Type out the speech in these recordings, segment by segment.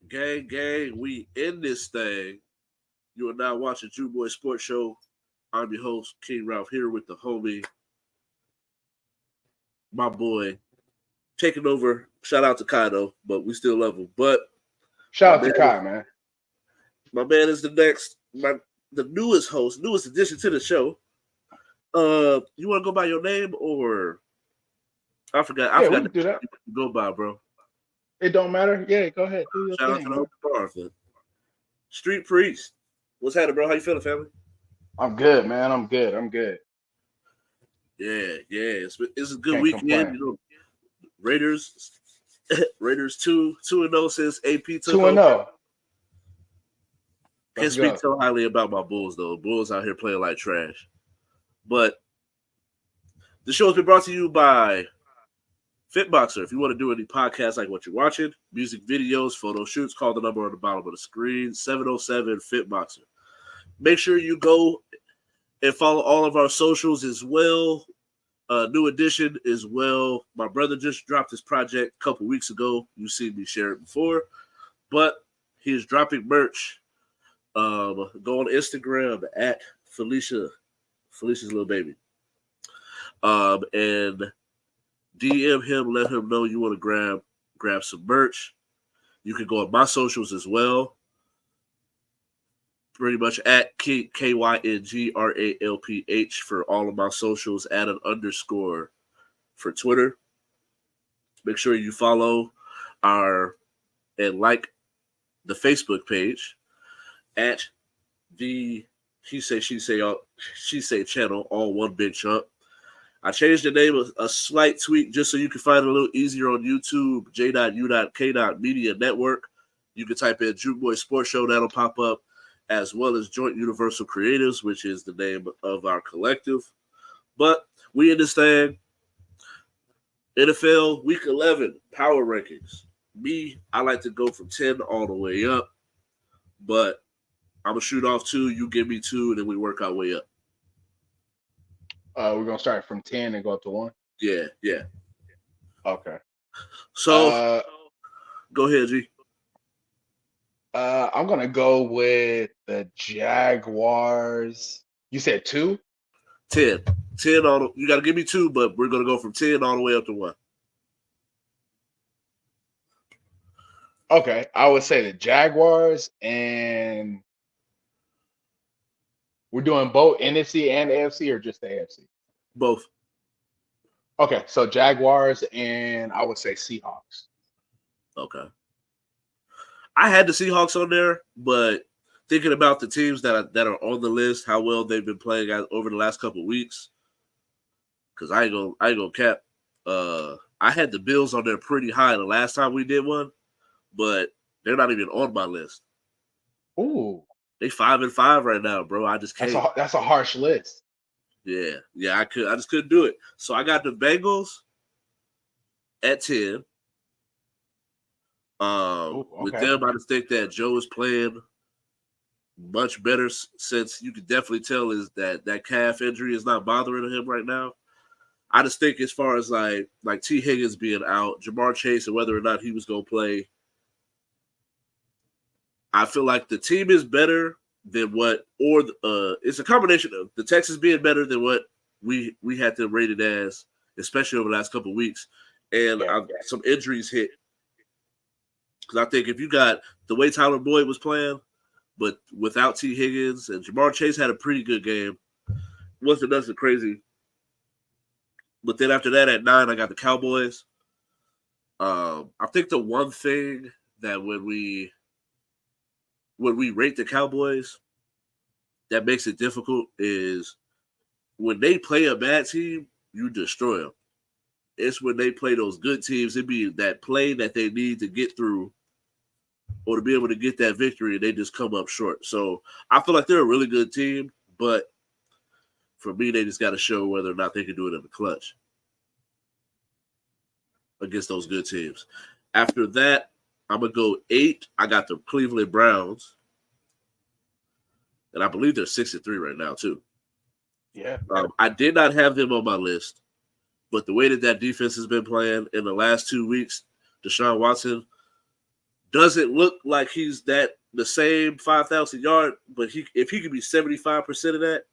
Gang, we in this thing. You are now watching J.U.K Sports Show. I'm your host, King Ralph, here with the homie, my boy, taking over. Shout out to Kaido, but we still love him. But my Shout out man, to Kai, man. my man is the newest host, newest addition to the show. You want to go by your name or I forgot? I Yeah, we forgot can do that. to go by, bro. It don't matter. Yeah, go ahead. Do your Shout out to thing, the man. homie Marv. Street Priest. What's happening, bro? How you feeling, family? I'm good, man. I'm good. I'm good. Yeah. It's a good Can't weekend. complain. You know, Raiders, Raiders 2-0 since AP took 2 and over. 0. Can't Let's speak go. so highly about my Bulls though. Bulls out here playing like trash. But the show has been brought to you by Fitboxer. If you want to do any podcasts like what you're watching, music videos, photo shoots, call the number on the bottom of the screen, 707 Fitboxer. Make sure you go and follow all of our socials as well. New edition as well. My brother just dropped his project a couple weeks ago. You've seen me share it before. But he's dropping merch. Go on Instagram at Felicia's little baby. And DM him, let him know you want to grab some merch. You can go on my socials as well. Pretty much at KYNGRALPH for all of my socials. Add an underscore for Twitter. Make sure you follow and like the Facebook page at the She Say channel, all one big chunk. I changed the name a slight tweak just so you can find it a little easier on YouTube, J.U.K Media Network. You can type in J.U.K Sports Show, that'll pop up, as well as Joint Universal Creatives, which is the name of our collective. But we in this thing, NFL Week 11 Power Rankings. I like to go from 10 all the way up, but I'm going to shoot off 2, you give me 2, and then we work our way up. We're gonna start from 10 and go up to 1. Yeah. Okay. So, go ahead, G. I'm gonna go with the Jaguars. You said 2? 10 you got to give me 2, but we're going to go from 10 all the way up to 1. Okay. I would say the Jaguars, and we're doing both NFC and AFC or just the AFC? Both. Okay, so Jaguars and I would say Seahawks. Okay. I had the Seahawks on there, but thinking about the teams that are on the list, how well they've been playing over the last couple of weeks, because I ain't gonna cap. I had the Bills on there pretty high the last time we did one, but they're not even on my list. Ooh, they 5-5 right now, bro. I just can't. That's a harsh list. Yeah. I just couldn't do it. So I got the Bengals at 10. Okay. With them, I just think that Joe is playing much better since you can definitely tell is that calf injury is not bothering him right now. I just think as far as like T. Higgins being out, Jamar Chase, and whether or not he was going to play, I feel like the team is better than it's a combination of the Texans being better than what we had them rated as, especially over the last couple of weeks, and some injuries hit. Because I think if you got the way Tyler Boyd was playing, but without T. Higgins, and Jamar Chase had a pretty good game, wasn't nothing crazy. But then after that, at 9, I got the Cowboys. I think the one thing that when we rate the Cowboys, that makes it difficult is when they play a bad team, you destroy them. It's when they play those good teams, it be that play that they need to get through or to be able to get that victory, and they just come up short. So I feel like they're a really good team, but for me, they just got to show whether or not they can do it in the clutch against those good teams. After that, I'm going to go 8. I got the Cleveland Browns. And I believe they're 6-3 right now, too. Yeah. I did not have them on my list, but the way that defense has been playing in the last 2 weeks, Deshaun Watson, doesn't look like he's the same 5,000 yard, but if he could be 75% of that,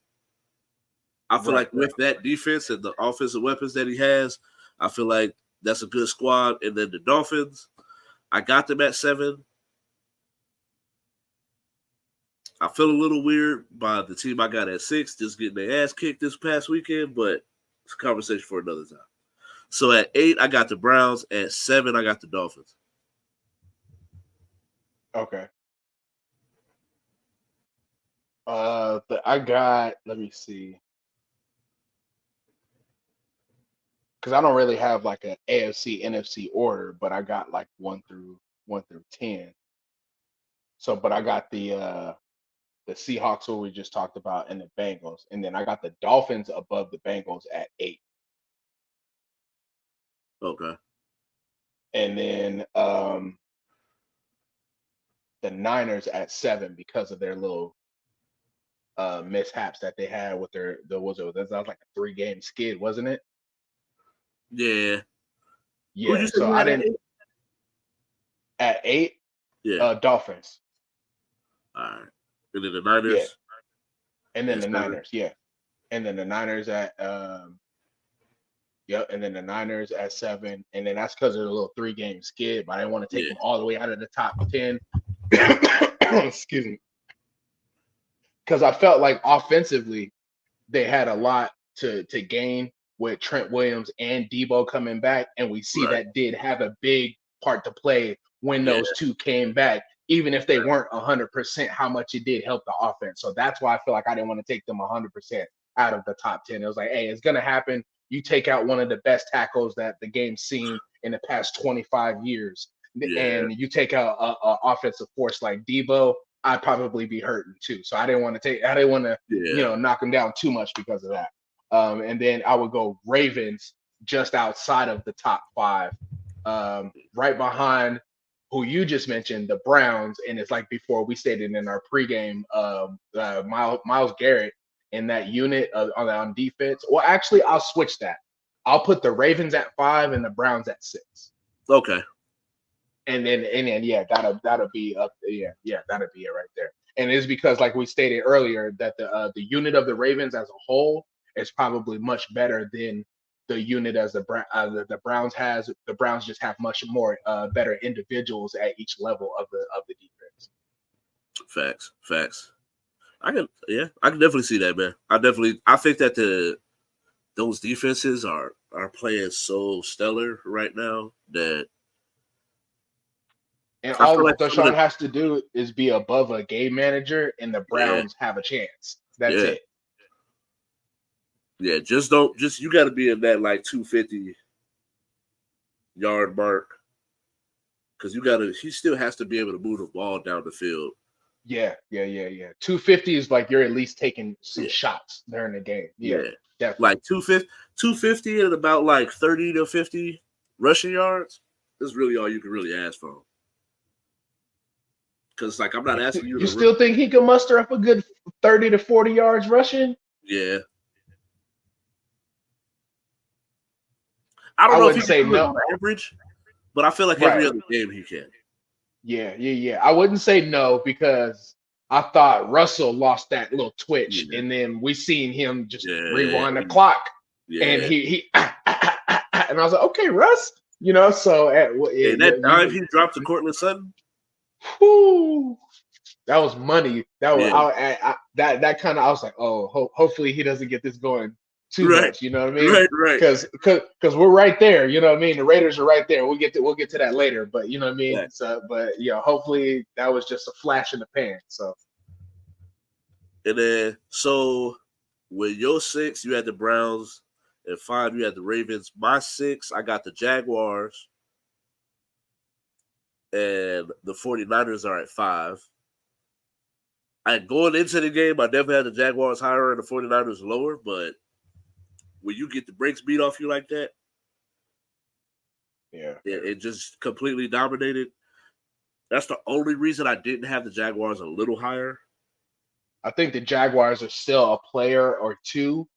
I feel like with that defense and the offensive weapons that he has, I feel like that's a good squad. And then the Dolphins, I got them at 7. I feel a little weird by the team I got at 6, just getting their ass kicked this past weekend, but it's a conversation for another time. So at 8, I got the Browns. At 7, I got the Dolphins. Okay. I got. Let me see. Because I don't really have like an AFC NFC order, but I got like 1 through 10. So, but I got the Seahawks, who we just talked about, and the Bengals, and then I got the Dolphins above the Bengals at 8. Okay. And then the Niners at 7 because of their little mishaps that they had with that was like a 3-game skid, wasn't it? Yeah. Yeah. Who you So I didn't at 8. Yeah. Dolphins. All right. And then the Niners. Yeah. And then the 7. Niners. Yeah. And then the Niners at Yep, and then the Niners at 7, and then that's because of the little 3-game skid. But I didn't want to take them all the way out of the top 10. Excuse me, because I felt like offensively they had a lot to gain with Trent Williams and Debo coming back, and we see that did have a big part to play when those two came back, even if they weren't 100%. How much it did help the offense. So that's why I feel like I didn't want to take them 100% out of the top 10. It was like, hey, it's gonna happen. You take out one of the best tackles that the game's seen in the past 25 years, and you take out a offensive force like Debo, I'd probably be hurting too. So I didn't want to knock him down too much because of that. And then I would go Ravens just outside of the top 5, right behind who you just mentioned, the Browns. And it's like before we stated in our pregame, Myles Garrett in that unit on defense. Well, actually, I'll switch that. I'll put the Ravens at 5 and the Browns at 6. Okay. And then yeah, that'll be up. Yeah, that'll be it right there. And it's because, like we stated earlier, that the unit of the Ravens as a whole is probably much better than the unit as the Browns has. The Browns just have much more better individuals at each level of the defense. Facts. I can definitely see that, man. I think that those defenses are playing so stellar right now that. And all like Deshaun has to do is be above a game manager, and the Browns have a chance. That's it. Yeah, you got to be in that like 250-yard mark, because he still has to be able to move the ball down the field. Yeah. 250 is like you're at least taking some shots during the game. Yeah, definitely. Like 250 and about like 30 to 50 rushing yards is really all you can really ask for. Because, like, I'm not asking you. You still think he can muster up a good 30 to 40 yards rushing? Yeah. I don't know if he say can no on average, but I feel like every other game he can. Yeah. I wouldn't say no, because I thought Russell lost that little twitch, and then we seen him just rewind the clock, and he and I was like, okay, Russ, So that dive he dropped to Cortland Sutton. Whoo, that was money. That was that kind of. I was like, oh, hopefully he doesn't get this going too much. You know what I mean? Right. Because we're right there. You know what I mean? The Raiders are right there. We'll get to that later. But you know what I mean? So, but hopefully that was just a flash in the pan. So. And then with your 6, you had the Browns. At 5, you had the Ravens. My 6, I got the Jaguars. And the 49ers are at 5. Going into the game, I definitely had the Jaguars higher and the 49ers lower, but when you get the brakes beat off you like that, it just completely dominated. That's the only reason I didn't have the Jaguars a little higher. I think the Jaguars are still a player or two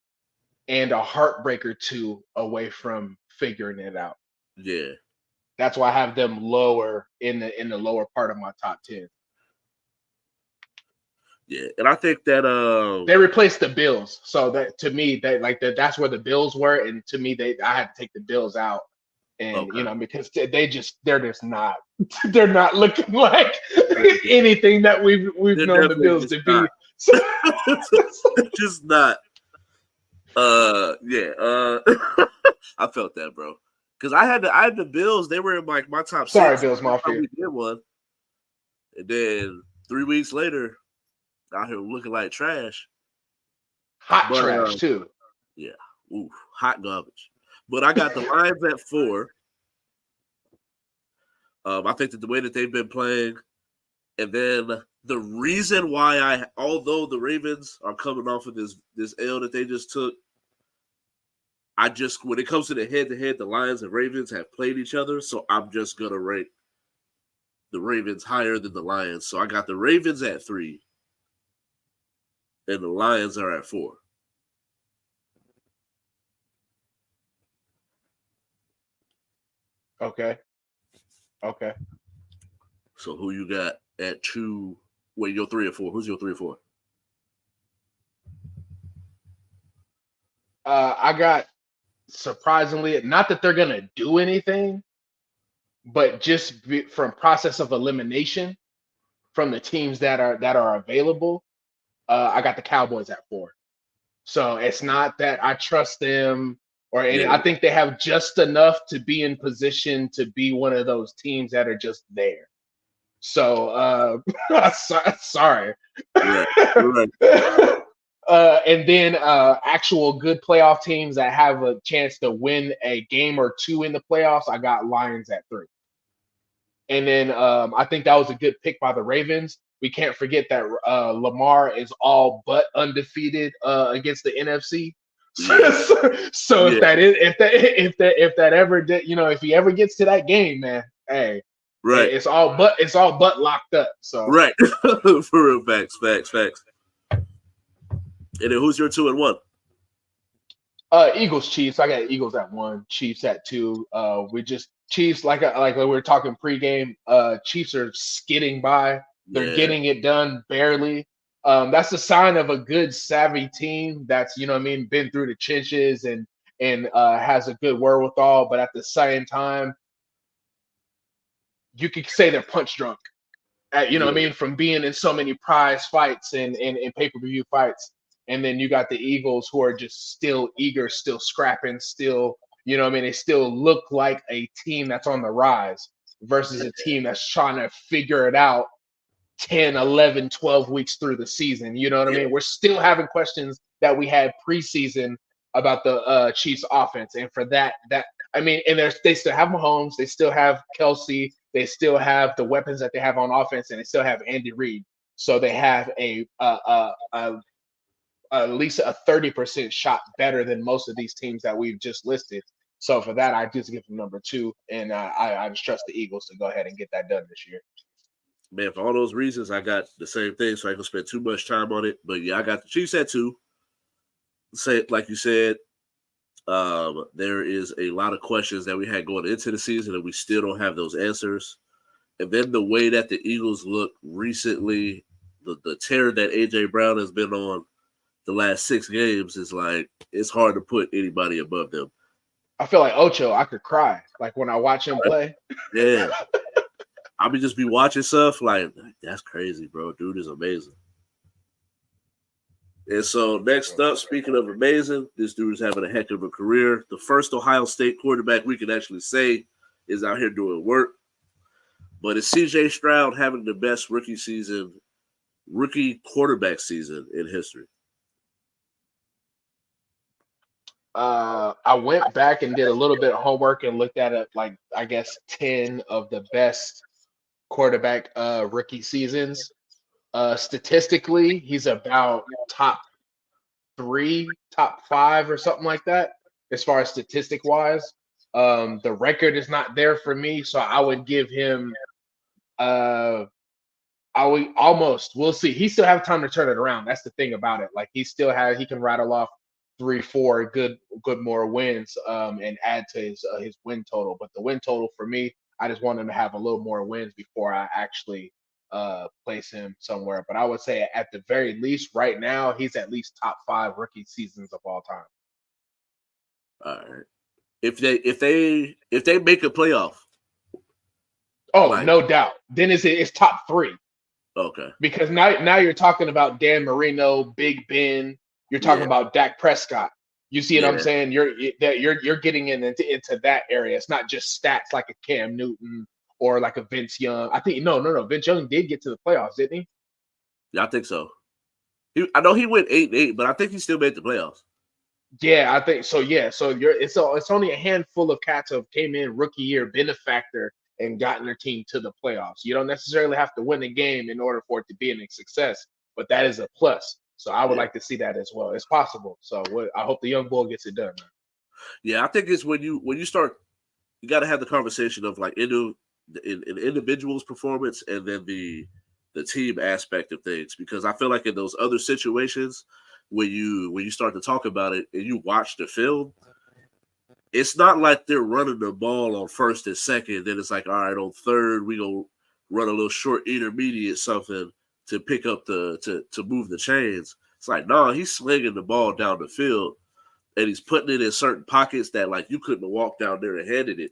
and a heartbreaker 2 away from figuring it out. Yeah. That's why I have them lower in the lower part of my top 10. Yeah, and I think that They replaced the Bills, so that to me that's where the Bills were, and to me I had to take the Bills out, and okay. because they're just not they're not looking like anything that we've They're known the Bills to be. Just not. Yeah. I felt that, bro. Because I had the Bills. They were in like my top Sorry, six. Bills Mafia. We did one, and then 3 weeks later, out here looking like trash. Hot trash too. Yeah, ooh, hot garbage. But I got the Lions at 4. I think that the way that they've been playing, and then the reason why although the Ravens are coming off of this L that they just took, when it comes to the head-to-head, the Lions and Ravens have played each other, so I'm just going to rank the Ravens higher than the Lions. So I got the Ravens at 3, and the Lions are at 4. Okay. So who you got at 2? Wait, you're 3 or 4. Who's your 3 or 4? I got, surprisingly, not that they're gonna do anything, but just from process of elimination from the teams that are available, I got the Cowboys at 4. So it's not that I trust them or any. Yeah. I think they have just enough to be in position to be one of those teams that are just there. So sorry. Right. And then actual good playoff teams that have a chance to win a game or two in the playoffs, I got Lions at 3. And then I think that was a good pick by the Ravens. We can't forget that Lamar is all but undefeated against the NFC. Yeah. So if that ever did, if he ever gets to that game, man, hey, right, it's all but locked up. So right, for real, facts. And then who's your 2 and 1? Eagles, Chiefs. I got Eagles at 1, Chiefs at 2. Chiefs, like we were talking pregame. Chiefs are skidding by. They're getting it done barely. That's a sign of a good, savvy team that's been through the trenches and has a good wherewithal. But at the same time, you could say they're punch drunk. From being in so many prize fights and pay-per-view fights. And then you got the Eagles who are just still eager, still scrapping, still, they still look like a team that's on the rise versus a team that's trying to figure it out 10, 11, 12 weeks through the season. You know what I mean? We're still having questions that we had preseason about the Chiefs offense. And for that, and they still have Mahomes, they still have Kelsey, they still have the weapons that they have on offense, and they still have Andy Reid. So they have at least a 30% shot better than most of these teams that we've just listed. So for that, I just give them number 2, and I just trust the Eagles to go ahead and get that done this year. Man, for all those reasons, I got the same thing, so I can spend too much time on it. But yeah, I got the Chiefs at 2. Say, like you said, there is a lot of questions that we had going into the season, and we still don't have those answers. And then the way that the Eagles look recently, the tear that A.J. Brown has been on the last 6 games is like, it's hard to put anybody above them. I feel like Ocho, I could cry like when I watch him play. Yeah. I would just be watching stuff like, that's crazy, bro. Dude is amazing. And so next up, speaking of amazing, this dude is having a heck of a career. The first Ohio State quarterback we can actually say is out here doing work. But it's C.J. Stroud having the best rookie quarterback season in history. I went back and did a little bit of homework and looked at it, like I guess 10 of the best quarterback rookie seasons. Statistically, he's about top 3, top 5, or something like that, as far as statistic wise. The record is not there for me, so I would give him we'll see. He still have time to turn it around. That's the thing about it. Like he can rattle off 3, 4 good more wins and add to his win total. But the win total for me, I just want him to have a little more wins before I actually place him somewhere. But I would say at the very least, right now, he's at least top 5 rookie seasons of all time. All right. If they make a playoff. Oh, no doubt. Then it's top 3. Okay. Because now you're talking about Dan Marino, Big Ben. You're talking about Dak Prescott. You see what I'm saying? You're getting into that area. It's not just stats like a Cam Newton or like a Vince Young. I think no. Vince Young did get to the playoffs, didn't he? Yeah, I think so. I know he went 8-8, but I think he still made the playoffs. Yeah, I think so. Yeah, so it's only a handful of cats who came in rookie year, been a factor, and gotten their team to the playoffs. You don't necessarily have to win the game in order for it to be a success, but that is a plus. So I would like to see that as well. It's possible. So I hope the young bull gets it done, man. Yeah, I think it's when you start, you got to have the conversation of like an individual's performance and then the team aspect of things, because I feel like in those other situations when you start to talk about it and you watch the film, it's not like they're running the ball on first and second. Then it's like, all right, on third, we gonna run a little short intermediate something to pick up to move the chains. It's like, no, he's slinging the ball down the field and he's putting it in certain pockets that like you couldn't have walked down there and handed it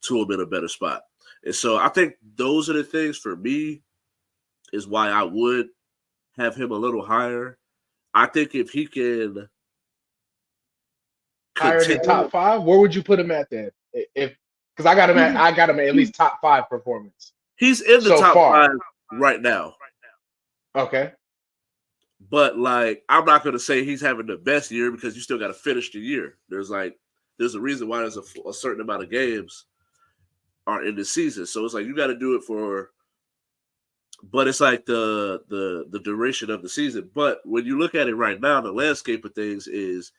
to him in a better spot. And so I think those are the things for me is why I would have him a little higher. I think if he can higher than top 5, where would you put him at then? Because I got him at least top 5 performance. He's in the top 5 right now. Okay. But like, I'm not going to say he's having the best year because you still got to finish the year. There's a reason why there's a certain amount of games are in the season. So it's like you got to do it for. But it's like the duration of the season. But when you look at it right now, the landscape of things is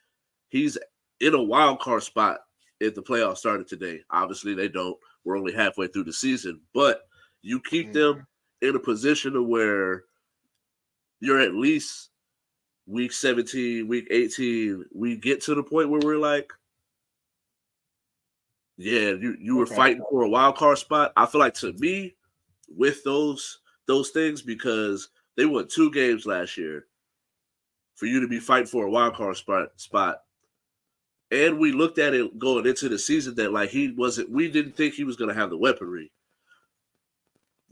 he's in a wild card spot if the playoffs started today. Obviously, they don't. We're only halfway through the season. But you keep them in a position of where you're at least week 17, week 18, we get to the point where we're like, yeah, you were fighting for a wild card spot. I feel like to me, with those things, because they won 2 games last year, for you to be fighting for a wild card spot. And we looked at it going into the season that like we didn't think he was going to have the weaponry.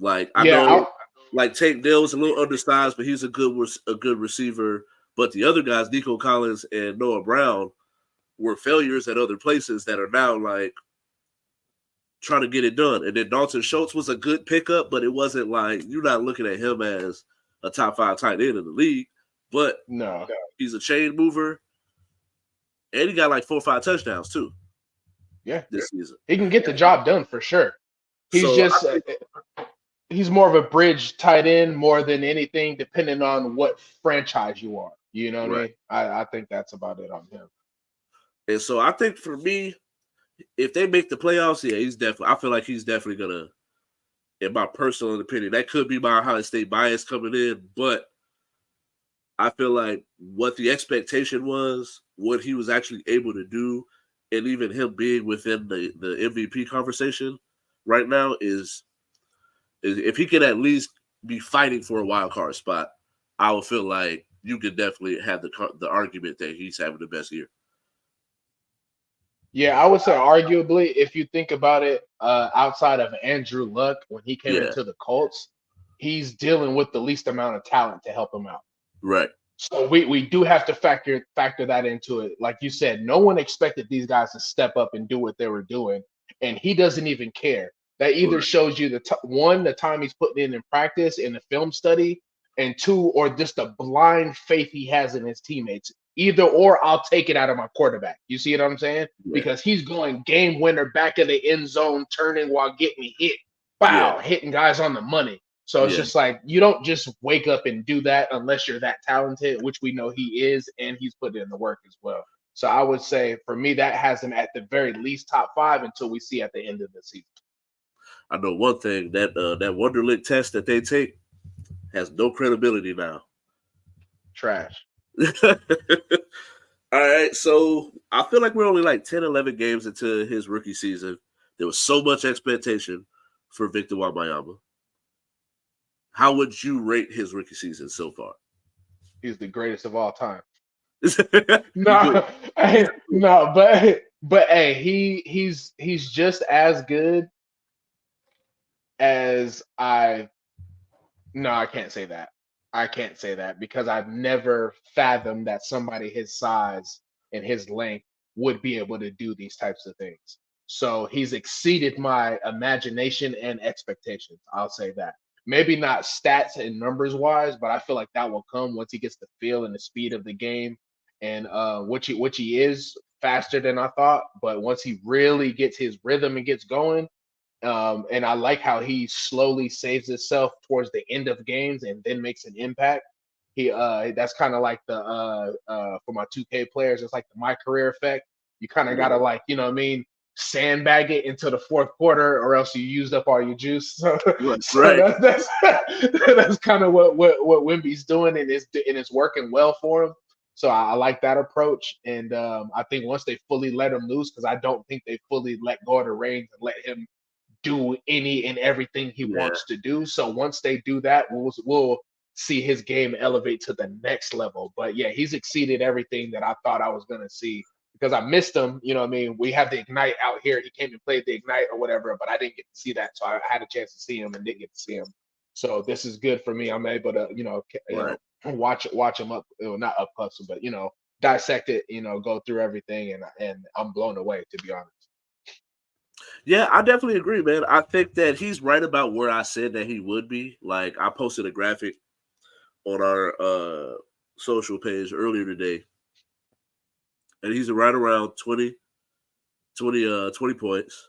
Like I know, like Tank Dell's a little undersized, but he's a good receiver. But the other guys, Nico Collins and Noah Brown, were failures at other places that are now like trying to get it done. And then Dalton Schultz was a good pickup, but it wasn't like you're not looking at him as a top 5 tight end in the league. But no, he's a chain mover. And he got like 4 or 5 touchdowns too. Yeah, this season. He can get the job done for sure. He's more of a bridge tight end more than anything, depending on what franchise you are. You know what I mean? I think that's about it on him. And so I think for me, if they make the playoffs, yeah, he's definitely. I feel like he's definitely gonna. In my personal opinion, that could be my Ohio State bias coming in, but I feel like what the expectation was, what he was actually able to do, and even him being within the MVP conversation right now is if he can at least be fighting for a wild card spot, I would feel like you could definitely have the argument that he's having the best year. Yeah, I would say arguably, if you think about it, outside of Andrew Luck, when he came into the Colts, he's dealing with the least amount of talent to help him out. Right. So we do have to factor that into it. Like you said, no one expected these guys to step up and do what they were doing, and he doesn't even care. That either shows you the time he's putting in practice in the film study, and 2, or just the blind faith he has in his teammates. Either or, I'll take it out of my quarterback. You see what I'm saying? Yeah. Because he's going game winner back in the end zone, turning while getting hit. Wow, hitting guys on the money. So it's just like you don't just wake up and do that unless you're that talented, which we know he is, and he's put in the work as well. So I would say for me, that has him at the very least top 5 until we see at the end of the season. I know one thing, that Wonderlic test that they take has no credibility now. Trash. All right, so I feel like we're only like 10, 11 games into his rookie season. There was so much expectation. for Victor Wembanyama. How would you rate his rookie season so far? He's the greatest of all time. No, No, but hey, he's just as good as I. No, I can't say that. I can't say that because I've never fathomed that somebody his size and his length would be able to do these types of things. So he's exceeded my imagination and expectations. I'll say that. Maybe not stats and numbers wise, but I feel like that will come once he gets the feel and the speed of the game, and which he is faster than I thought. But once he really gets his rhythm and gets going, and I like how he slowly saves himself towards the end of games and then makes an impact. He that's kind of like the for my 2K players, it's like the my career effect. You kind of gotta like, you know what I mean, sandbag it into the fourth quarter or else you used up all your juice. So, right. that's that's kind of what Wemby's doing, and it's working well for him. So I like that approach, and I think once they fully let him loose, because I don't think they fully let go of the reins and let him do any and everything he Yeah. wants to do. So once they do that, we'll see his game elevate to the next level. But yeah, he's exceeded everything that I thought I was gonna see because I missed him. You know what I mean? We have the Ignite out here. He came and played the Ignite or whatever, but I didn't get to see that. So I had a chance to see him and didn't get to see him. So this is good for me. I'm able to, Right. watch him up, not up close, but dissect it, go through everything, and I'm blown away, to be honest. Yeah, I definitely agree, man. I think that he's right about where I said that he would be. Like, I posted a graphic on our social page earlier today, and he's right around 20 points.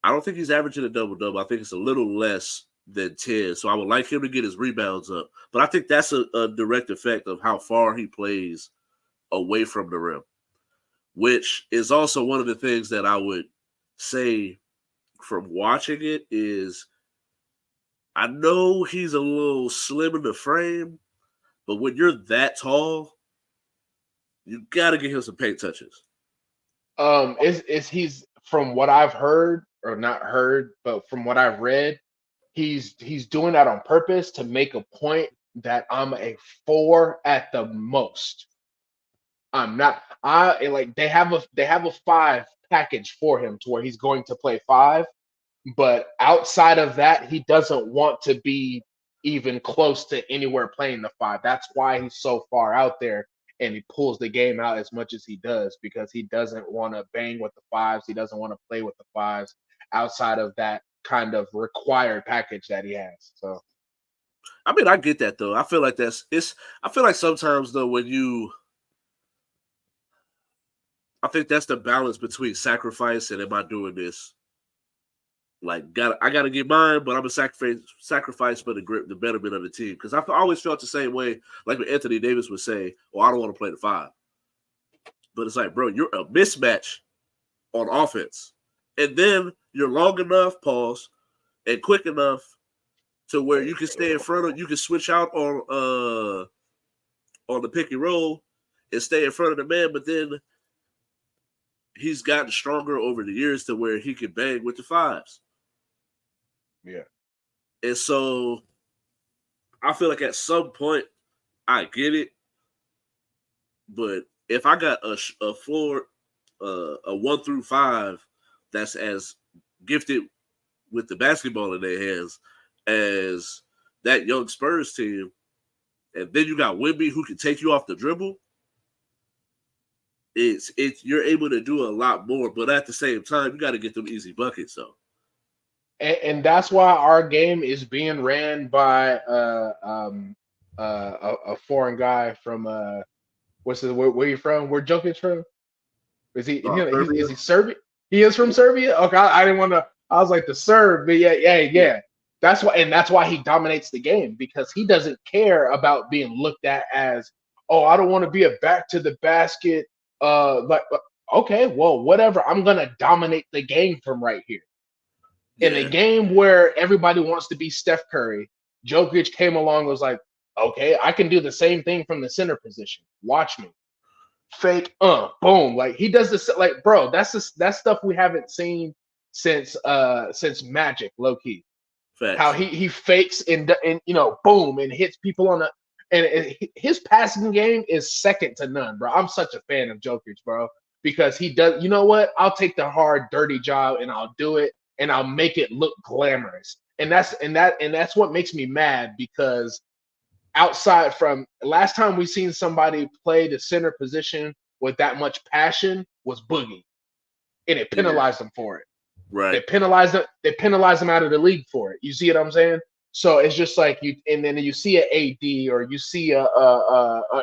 I don't think he's averaging a double-double. I think it's a little less than 10. So I would like him to get his rebounds up. But I think that's a direct effect of how far he plays away from the rim, which is also one of the things that I would say from watching it is I know he's a little slim in the frame, but when you're that tall, you got to get him some paint touches. Is he's from what I've heard or not heard, but from what I've read, he's doing that on purpose to make a point that I'm a 4 at the most. I'm not. I like they have a 5 package for him to where he's going to play 5, but outside of that, he doesn't want to be even close to anywhere playing the 5. That's why he's so far out there and he pulls the game out as much as he does because he doesn't want to bang with the 5s. He doesn't want to play with the 5s outside of that kind of required package that he has. So, I mean, I get that though. I feel like I feel like sometimes though I think that's the balance between sacrifice and am I doing this? Like, I gotta get mine, but I'm a sacrifice for the betterment of the team. Because I've always felt the same way, like when Anthony Davis would say, "Oh, I don't want to play the 5." But it's like, bro, you're a mismatch on offense, and then you're long enough, pause, and quick enough to where you can stay in front of, you can switch out on the pick and roll and stay in front of the man, but then he's gotten stronger over the years to where he can bang with the 5s. yeah. And so I feel like at some point I get it, but if I got a floor, a 1 through 5 that's as gifted with the basketball in their hands as that young Spurs team, and then you got Wemby who can take you off the dribble, it's you're able to do a lot more. But at the same time, you got to get them easy buckets. So, and that's why our game is being ran by a foreign guy from where are you from? Where Jokic from? Is he Serbian? He is from Serbia. Okay, I didn't want to. I was like the Serb, but yeah. That's why he dominates the game because he doesn't care about being looked at as, oh, I don't want to be a back to the basket. Okay, well, whatever. I'm gonna dominate the game from right here. In a game where everybody wants to be Steph Curry, Jokic came along and was like, okay, I can do the same thing from the center position. Watch me. Fake, boom. Like he does this, like, bro, that's stuff we haven't seen since Magic, low key. Facts. How he fakes and boom, and hits people on the and his passing game is second to none, bro. I'm such a fan of Jokic, bro, because he does. You know what? I'll take the hard, dirty job and I'll do it and I'll make it look glamorous. And that's what makes me mad, because outside from last time we seen somebody play the center position with that much passion was Boogie, and it penalized him for it. Right. They penalize them. They penalize them out of the league for it. You see what I'm saying? So it's just like you, and then you see an AD or you see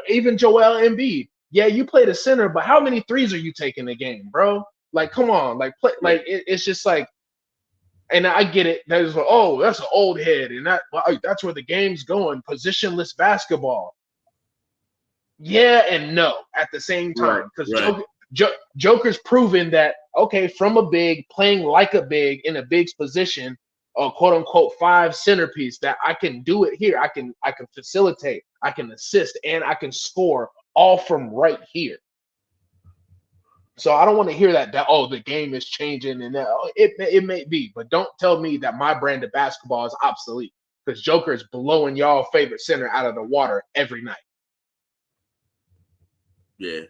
even Joel Embiid. Yeah, you play the center, but how many threes are you taking a game, bro? Like, come on, like play, like it's just like, and I get it. There's like, oh, that's an old head, and that's where the game's going, positionless basketball. Yeah and no at the same time, because Joker's proven that, okay, from a big, playing like a big in a big's position, a quote unquote 5 centerpiece, that I can do it here. I can facilitate, I can assist, and I can score all from right here. So I don't want to hear that the game is changing, and that it may be, but don't tell me that my brand of basketball is obsolete, because Joker is blowing y'all favorite center out of the water every night. Yeah.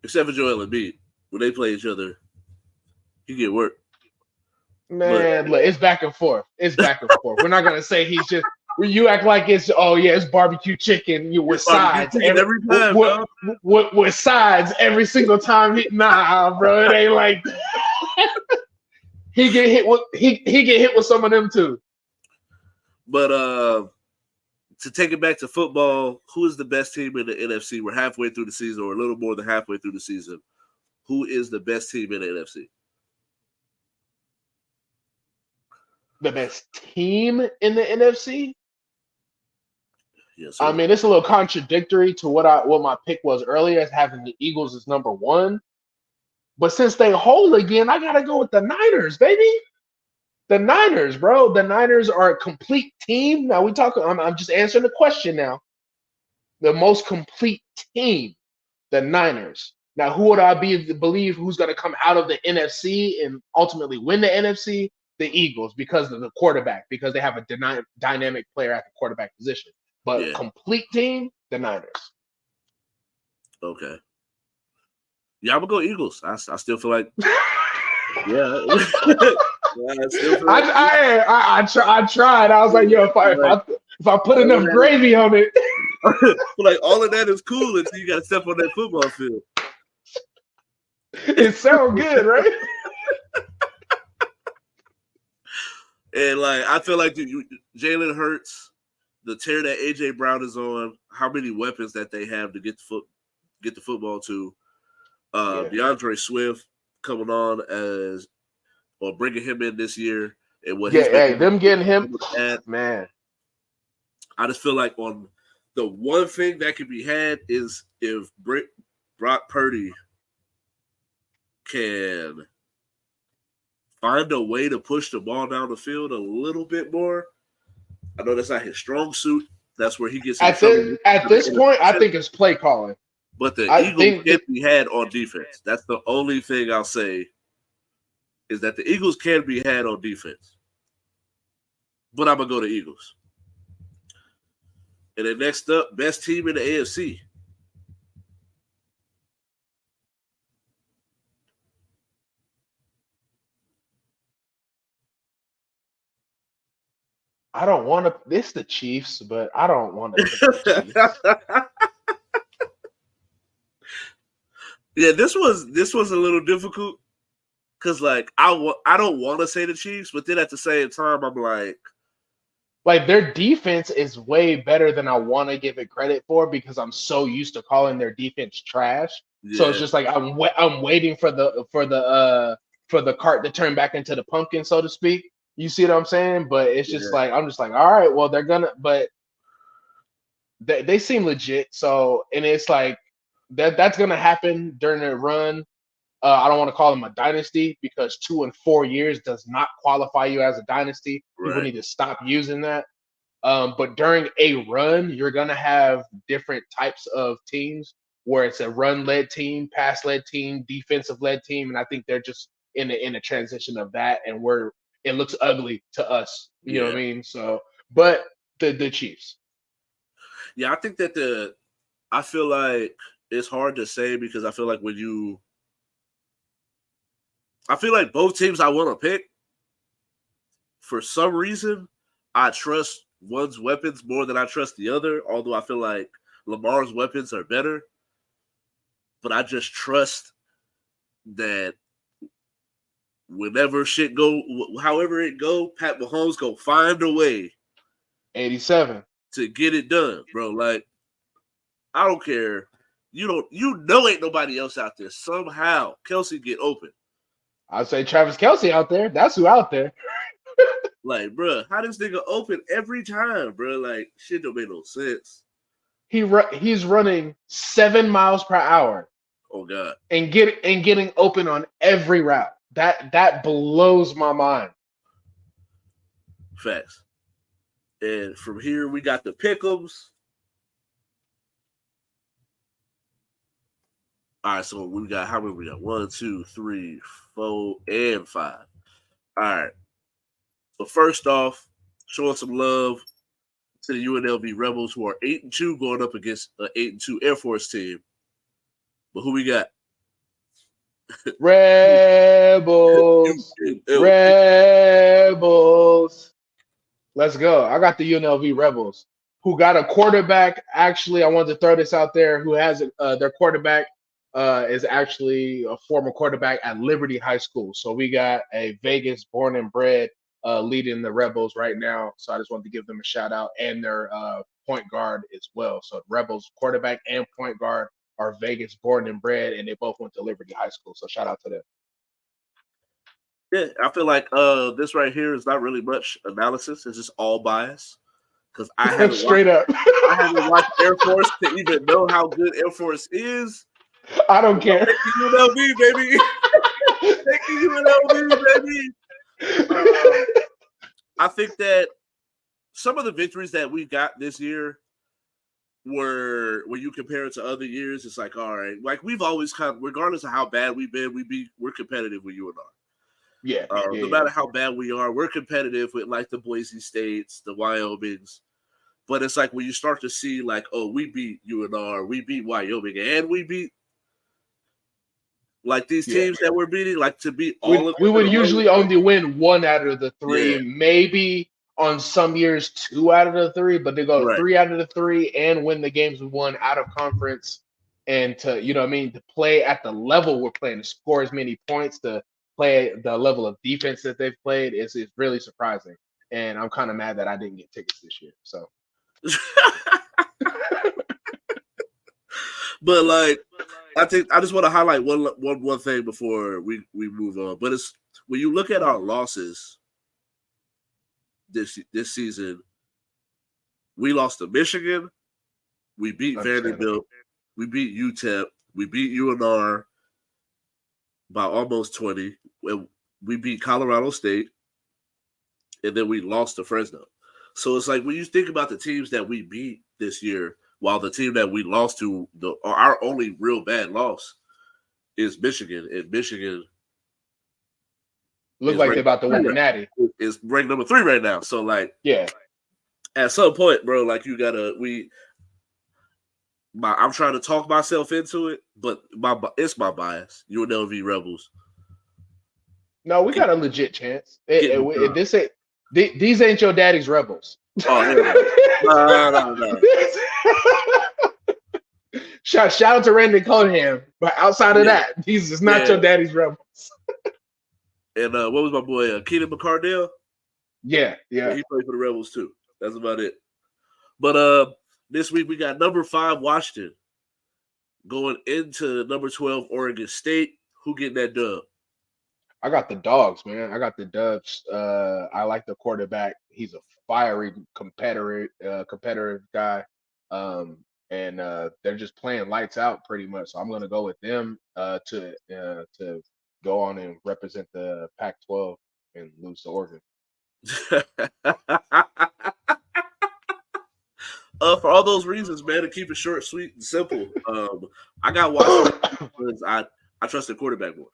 Except for Joel Embiid. When they play each other, he get work. Man, look, it's back and forth. It's back and forth. We're not gonna say he's just. You act like it's it's barbecue chicken. You with sides every time, with sides every single time. Nah, bro, it ain't like that. he get hit with some of them too. But to take it back to football, who is the best team in the NFC? We're halfway through the season, or a little more than halfway through the season. Who is the best team in the NFC? The best team in the NFC? Yes, sir. I mean, it's a little contradictory to what my pick was earlier, as having the Eagles as number 1. But since they hold again, I gotta go with the Niners, baby. The Niners, bro. The Niners are a complete team. Now I'm just answering the question now. The most complete team, the Niners. Now, who would I believe who's going to come out of the NFC and ultimately win the NFC? The Eagles, because of the quarterback, because they have a dynamic player at the quarterback position. But complete team, the Niners. Okay. Yeah, I'm gonna go Eagles. I still feel like yeah. I tried. I was like, yo, if I put enough gravy on it. Like, all of that is cool until you got to step on that football field. It sounds good, right? And like, I feel like Jalen Hurts, the tear that AJ Brown is on, how many weapons that they have to get the football to. DeAndre Swift coming on or bringing him in this year, and what them getting him, man. I just feel like on the one thing that could be had is if Brock Purdy can find a way to push the ball down the field a little bit more. I know that's not his strong suit. That's where he gets at this point. I think it's play calling. But the Eagles can be had on defense. That's the only thing I'll say, is that the Eagles can be had on defense. But I'm going to go to Eagles. And then next up, best team in the AFC. I don't want to. It's the Chiefs, but I don't want to. Yeah, this was a little difficult because, like, I don't want to say the Chiefs, but then at the same time, I'm like their defense is way better than I want to give it credit for, because I'm so used to calling their defense trash. Yeah. So it's just like I'm waiting for the cart to turn back into the pumpkin, so to speak. You see what I'm saying? But it's just like, I'm just like, all right, well, they're gonna, but they seem legit. So, and it's like that's gonna happen during their run. I don't want to call them a dynasty, because 2 and 4 years does not qualify you as a dynasty. Right. People need to stop using that. But during a run, you're gonna have different types of teams, where it's a run-led team, pass-led team, defensive-led team, and I think they're just in a transition of that. And it looks ugly to us. You know what I mean? So, but the Chiefs. Yeah, I think that I feel like it's hard to say because I feel like I feel like both teams I want to pick, for some reason, I trust one's weapons more than I trust the other, although I feel like Lamar's weapons are better. But I just trust that whenever shit go, however it go, Pat Mahomes go find a way 87 to get it done, bro. Like, I don't care. You ain't nobody else out there. Somehow Kelsey get open. I'd say Travis Kelce out there. That's who out there. Like, bro, how this nigga open every time, bro? Like, shit don't make no sense. He's running 7 miles per hour. Oh God. And getting open on every route. That blows my mind. Facts. And from here we got the pick'ems. All right, so we got how many we got? 1, 2, 3, 4, and 5. All right. So first off, showing some love to the UNLV Rebels, who are 8-2 going up against an 8-2 Air Force team. But who we got? Rebels. Rebels. Let's go. I got the UNLV Rebels, who got a quarterback. Actually, I wanted to throw this out there. Who has their quarterback is actually a former quarterback at Liberty High School. So we got a Vegas born and bred leading the Rebels right now. So I just wanted to give them a shout out, and their point guard as well. So Rebels quarterback and point guard are Vegas born and bred, and they both went to Liberty High School. So shout out to them. Yeah, I feel like this right here is not really much analysis. It's just all bias. Because I haven't I haven't watched Air Force to even know how good Air Force is. I don't care. Thank you, UNLV, baby. Thank you, UNLV, baby. I think that some of the victories that we got this year were, when you compare it to other years, it's like, all right, like we've always kind of, regardless of how bad we've been, we're competitive with UNR. Yeah. No matter how bad we are, we're competitive with like the Boise States, the Wyomings. But it's like when you start to see like, oh, we beat UNR, we beat Wyoming, and we beat like these teams that we're beating, like to beat all of them. We would usually only win 1 out of the 3, maybe on some years 2 out of the 3, but they go 3 out of the 3 and win the games we won out of conference. And to, you know what I mean, to play at the level we're playing, to score as many points, to play the level of defense that they've played is really surprising. And I'm kind of mad that I didn't get tickets this year. So, but like, I think I just want to highlight one thing before we move on. But it's when you look at our losses this season, we lost to Michigan, we beat Vanderbilt, we beat UTEP, we beat UNR by almost 20. We beat Colorado State, and then we lost to Fresno. So it's like when you think about the teams that we beat this year, while the team that we lost to, our only real bad loss is Michigan, and Michigan looks like they're about to win the Natty. Is ranked number 3 right now. So like, yeah, at some point, bro, like you gotta I'm trying to talk myself into it, but it's my bias. UNLV Rebels. No, we got a legit chance. These ain't your daddy's Rebels. Oh, no. Shout out to Randy Codenham, but outside of that, these is not your daddy's Rebels. And what was my boy Keenan McCardell? Yeah. He played for the Rebels too. That's about it. But this week we got number 5 Washington going into number 12 Oregon State. Who getting that dub? I got the Dogs, man. I got the Dubs. I like the quarterback. He's a fiery competitive guy. And they're just playing lights out pretty much. So I'm going to go with them to go on and represent the Pac-12 and lose to Oregon. For all those reasons, man, to keep it short, sweet, and simple. I got Washington because I trust the quarterback more.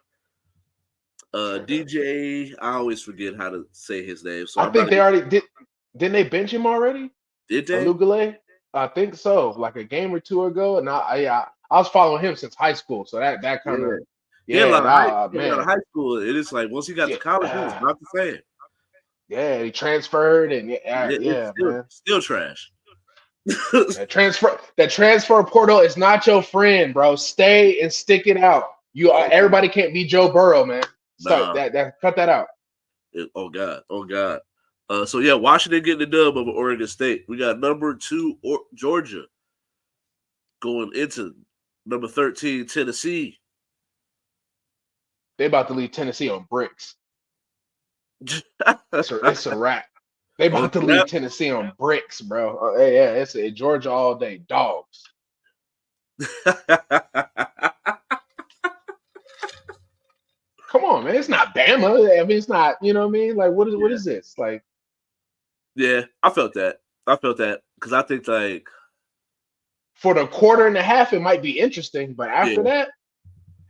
DJ, I always forget how to say his name. So I I'm not think they even, already did. Didn't they bench him already? did they? Alugale? I think so. Like a game or two ago, and I was following him since high school, so that kind Yeah. of He had a lot yeah, of hype that coming out of man, high school. It is like once he got to college, he was yeah, not the same. yeah. He transferred, and It's yeah, man. still trash. That transfer portal is not your friend, bro. Stay and stick it out. Oh God. Everybody can't be Joe Burrow, man. Start Nah. that cut that out. Oh God. Oh God. So yeah, Washington getting the dub over Oregon State. We got number 2 Georgia going into number 13 Tennessee. They about to leave Tennessee on bricks. It's a wrap. They Oh, about to yeah. leave Tennessee on bricks, bro. Yeah, it's Georgia all day. Dogs. Come on, man. It's not Bama. I mean, it's not. You know what I mean? Like, what is this? Like, Yeah, I felt that. Because I think like for the quarter and a half, it might be interesting, but after yeah, that,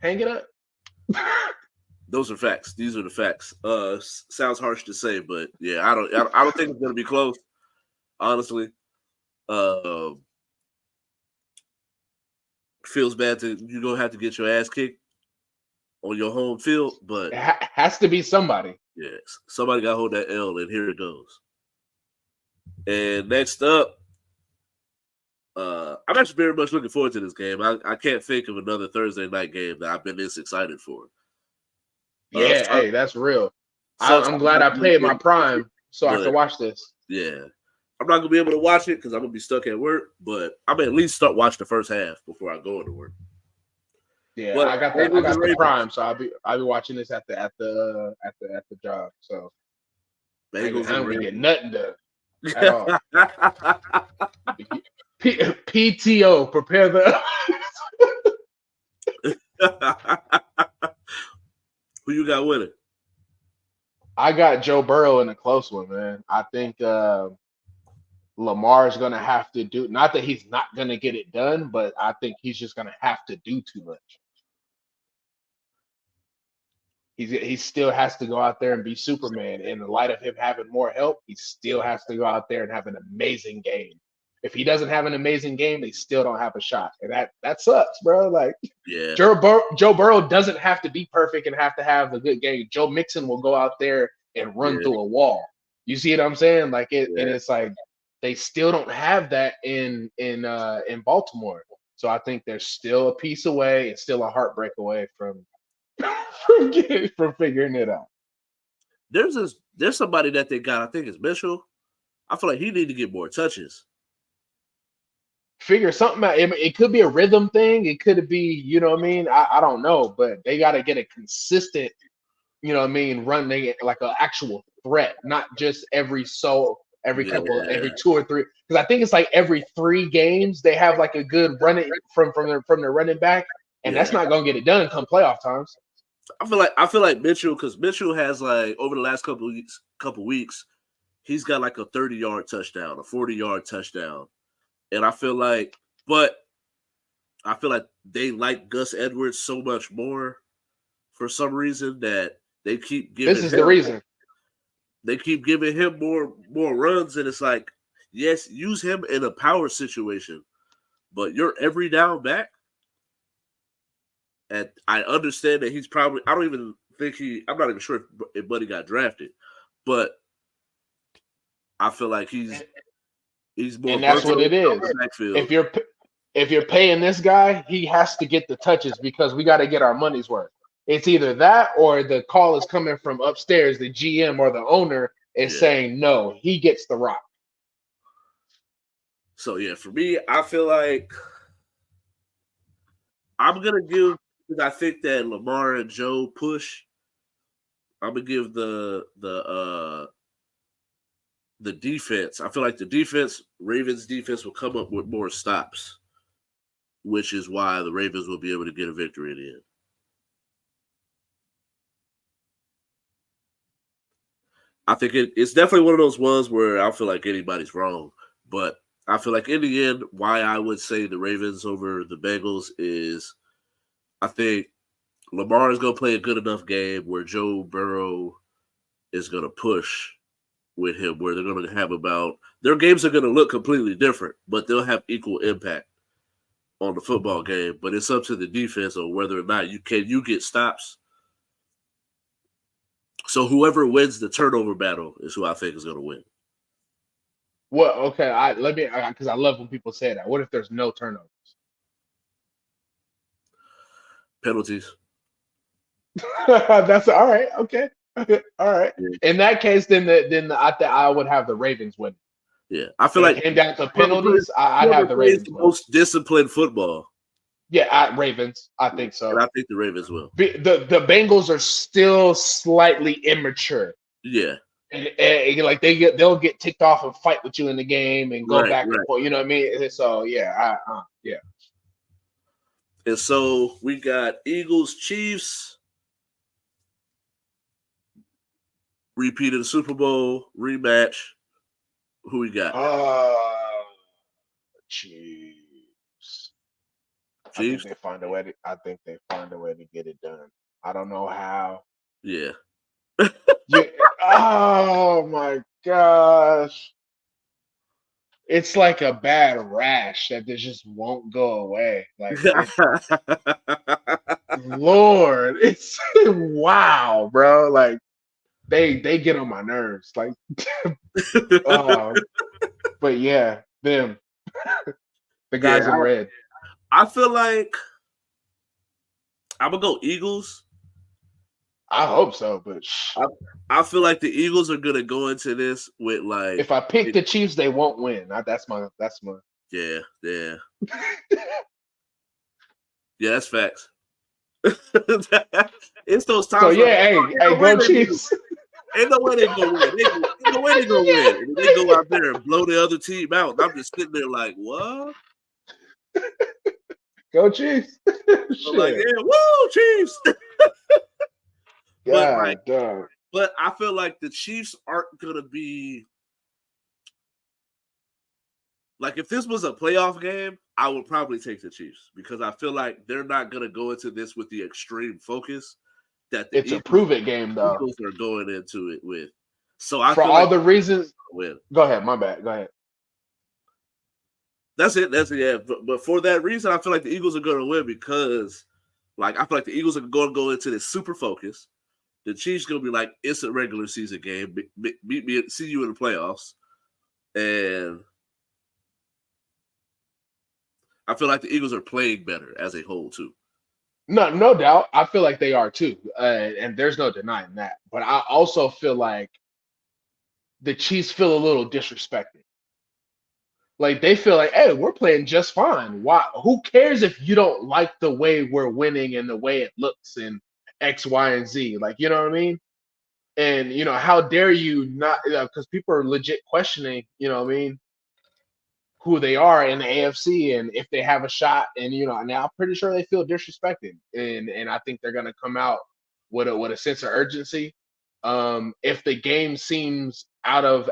hang it up. those are facts. These are the facts. Sounds harsh to say, but yeah, I don't think it's gonna be close. Honestly, feels bad to you're gonna have to get your ass kicked on your home field, but It has to be somebody. yes, somebody got to hold that L, and here it goes. And next up, I'm actually very much looking forward to this game. I can't think of another Thursday night game that I've been this excited for. Yeah, hey, that's real. I'm Sometimes glad I paid my prime so I but could watch this. yeah, I'm not gonna be able to watch it because I'm gonna be stuck at work. But I'm at least start watching the first half before I go into work. Yeah, But I got Bengals and the Ravens. prime, so I'll be watching this at the job. So I ain't Bengals and gonna get Ravens. nothing done at all. PTO, prepare the. Who you got winning? I got Joe Burrow in a close one, man. I think Lamar's gonna have to do. Not that he's not gonna get it done, but I think he's just gonna have to do too much. He still has to go out there and be Superman. In the light of him having more help, he still has to go out there and have an amazing game. If he doesn't have an amazing game, they still don't have a shot, and that sucks, bro. Like Yeah, Joe Burrow doesn't have to be perfect and have to have a good game. Joe Mixon will go out there and run yeah, through a wall. You see what I'm saying? Like it, and yeah. it's like they still don't have that in Baltimore. So I think they're still a piece away and still a heartbreak away from from figuring it out. There's somebody that they got. I think it's Mitchell. I feel like he need to get more touches. Figure something out. It could be a rhythm thing. It could be, you know what I mean? I don't know, but they got to get a consistent, you know what I mean, running it like an actual threat, not just every Yeah, every 2 or 3. Because I think it's like every 3 games they have like a good running from their running back, and that's yeah. not gonna get it done come playoff times. I feel like Mitchell, because Mitchell has like over the last couple weeks, he's got like a 30-yard touchdown, a 40-yard touchdown. And I feel like they like Gus Edwards so much more for some reason that they keep giving This is the reason. they keep giving him more runs, and it's like, yes, use him in a power situation, but you're every down back. And I understand that he's probably I'm not even sure if Buddy got drafted, but I feel like he's more And that's what it is. If you're paying this guy, he has to get the touches because we got to get our money's worth. It's either that or the call is coming from upstairs. The GM or the owner is saying no, he gets the rock. So yeah, for me, I feel like I'm gonna give. I think that Lamar and Joe push. I'm gonna give the defense. I feel like Ravens defense will come up with more stops, which is why the Ravens will be able to get a victory in the end. I think it's definitely one of those ones where I feel like anybody's wrong, but I feel like in the end, why I would say the Ravens over the Bengals is I think Lamar is going to play a good enough game where Joe Burrow is going to push with him, where they're going to have their games are going to look completely different, but they'll have equal impact on the football game. But it's up to the defense on whether or not you get stops. So whoever wins the turnover battle is who I think is going to win. Well, okay, because I love when people say that. What if there's no turnovers? Penalties. That's all right. Okay. All right. In that case, then I would have the Ravens win. Yeah, I feel like it came down to penalties. I'd have the Ravens win. Most disciplined football. Yeah, Ravens. I think so. And I think the Ravens will. The Bengals are still slightly immature. Yeah. And like they'll get ticked off and fight with you in the game and go back and forth. You know what I mean? So yeah, yeah. And so we got Eagles, Chiefs, repeat of the Super Bowl rematch. Who we got? Chiefs. Chiefs. I think they find a way to get it done. I don't know how. Yeah. Oh my gosh. It's like a bad rash that just won't go away. Like, Lord, it's wow, bro. Like they get on my nerves. Like, but yeah, them, the guys in red. I feel like I'm gonna go Eagles. I hope so, but I feel like the Eagles are gonna go into this with like. If I pick the Chiefs, they won't win. That's my. Yeah. Yeah, that's facts. It's those times. So yeah, hey, go Chiefs. Ain't no way they gonna win. Ain't no way they gonna win. And they go out there and blow the other team out. And I'm just sitting there like, what? Go Chiefs. I'm like, yeah, woo, Chiefs. But I feel like the Chiefs aren't gonna be like, if this was a playoff game, I would probably take the Chiefs because I feel like they're not gonna go into this with the extreme focus that it's a prove it game though. Eagles are going into it with. So for all the reasons. Go ahead, my bad. Go ahead. That's it. Yeah. But for that reason, I feel like the Eagles are going to win because, like, I feel like the Eagles are going to go into this super focus. The Chiefs going to be like, it's a regular season game. Beat me, see you in the playoffs, and I feel like the Eagles are playing better as a whole too. No doubt. I feel like they are too, and there's no denying that. But I also feel like the Chiefs feel a little disrespected. Like they feel like, hey, we're playing just fine. Why? Who cares if you don't like the way we're winning and the way it looks and X, Y, and Z? Like, you know what I mean? And how dare you not? Because people are legit questioning, you know what I mean, who they are in the AFC and if they have a shot. And now I'm pretty sure they feel disrespected, and I think they're gonna come out with a sense of urgency. If the game seems out of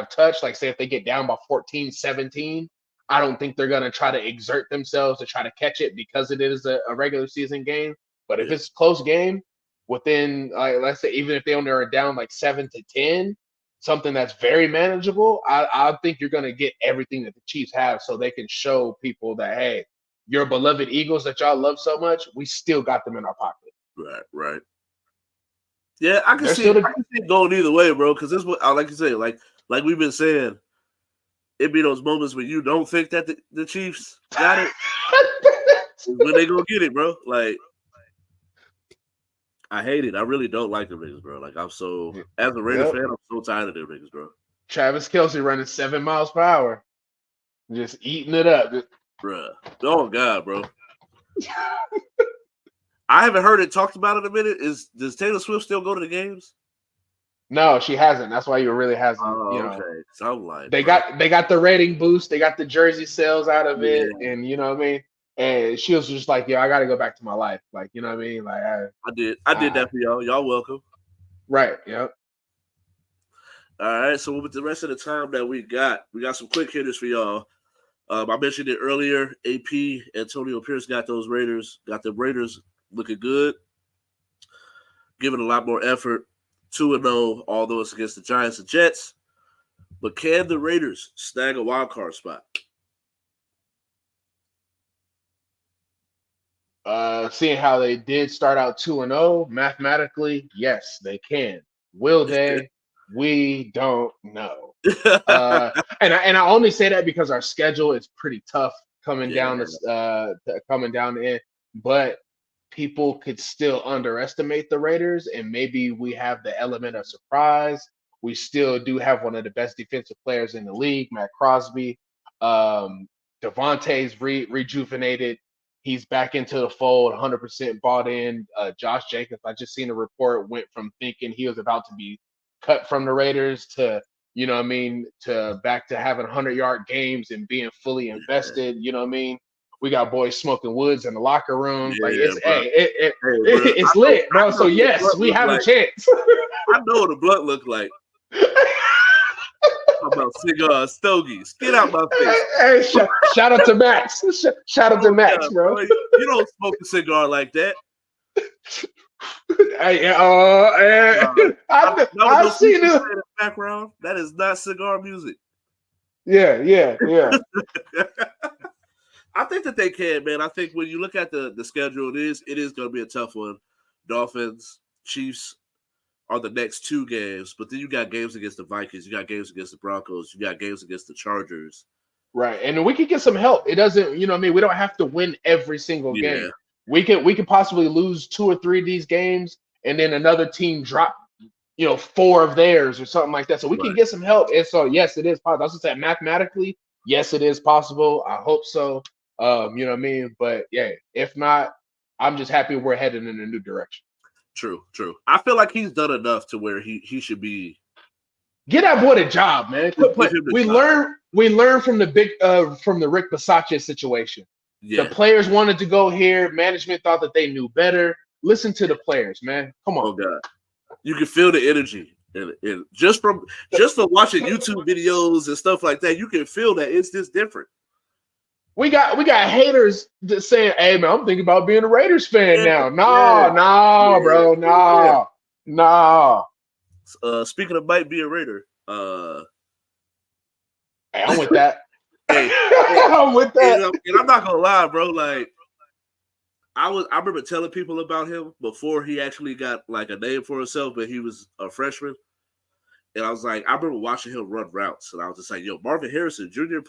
touch, like say if they get down by 14-17, I don't think they're gonna try to exert themselves to try to catch it because it is a regular season game. But if it's a close game, within let's say even if they only are down like 7-10. Something that's very manageable, I think you're going to get everything that the Chiefs have so they can show people that, hey, your beloved Eagles that y'all love so much, we still got them in our pocket. Right. Yeah, I can see it going either way, bro, because this is what, like you say, like we've been saying, it be those moments when you don't think that the Chiefs got it, when they go get it, bro. Like, I hate it. I really don't like the niggas, bro. Like, as a Raiders fan, I'm so tired of them niggas, bro. Travis Kelce running 7 miles per hour, just eating it up, bruh. Oh God, bro. I haven't heard it talked about in a minute. Does Taylor Swift still go to the games? No, she hasn't. That's why you really hasn't. Okay. So I'm like, they got the rating boost. They got the jersey sales out of it, and you know what I mean. And she was just like, I got to go back to my life. Like, you know what I mean? Like, I did that for y'all. Y'all welcome. Right. Yep. All right. So with the rest of the time that we got some quick hitters for y'all. I mentioned it earlier. AP, Antonio Pierce got the Raiders looking good, giving a lot more effort. 2-0, although it's against the Giants and Jets. But can the Raiders snag a wild card spot? Seeing how they did start out 2-0, mathematically, yes, they can. Will they? We don't know. And I only say that because our schedule is pretty tough coming down the end. But people could still underestimate the Raiders, and maybe we have the element of surprise. We still do have one of the best defensive players in the league, Matt Crosby. Devontae's rejuvenated. He's back into the fold, 100% bought in. Josh Jacobs, I just seen a report, went from thinking he was about to be cut from the Raiders to, you know what I mean, to back to having 100-yard games and being fully invested. You know what I mean? We got boys smoking woods in the locker room. Yeah, like it's bro. it's lit, bro. So yes, we have a chance. I know what the blunt look like. How about cigar stogies? Get out my face. Hey, shout out to Max. Shout out to Max, bro. You don't smoke a cigar like that. I've seen it. Background. That is not cigar music. Yeah. I think that they can, man. I think when you look at the schedule, it is going to be a tough one. Dolphins, Chiefs are the next two games, but then you got games against the Vikings, you got games against the Broncos, you got games against the Chargers. Right, and we could get some help. It doesn't, you know what I mean? We don't have to win every single game. We could possibly lose 2 or 3 of these games, and then another team drop, 4 of theirs or something like that. So we can get some help. And so, yes, it is possible. I was just saying, mathematically, yes, it is possible. I hope so. You know what I mean? But yeah, if not, I'm just happy we're headed in a new direction. True. I feel like he's done enough to where he should be. Get that boy a job, man. We learn from the Rick Bisaccia situation. Yeah. The players wanted to go here. Management thought that they knew better. Listen to the players, man. Come on. Oh God, you can feel the energy, and just from watching YouTube videos and stuff like that, you can feel that it's just different. We got haters just saying, "Hey man, I'm thinking about being a Raiders fan now." No, bro, no. Speaking of might be a Raider, hey, I'm with that. I'm with that. And I'm not gonna lie, bro. Like, I remember telling people about him before he actually got like a name for himself, but he was a freshman. And I was like, I remember watching him run routes, and I was just like, "Yo, Marvin Harrison Jr.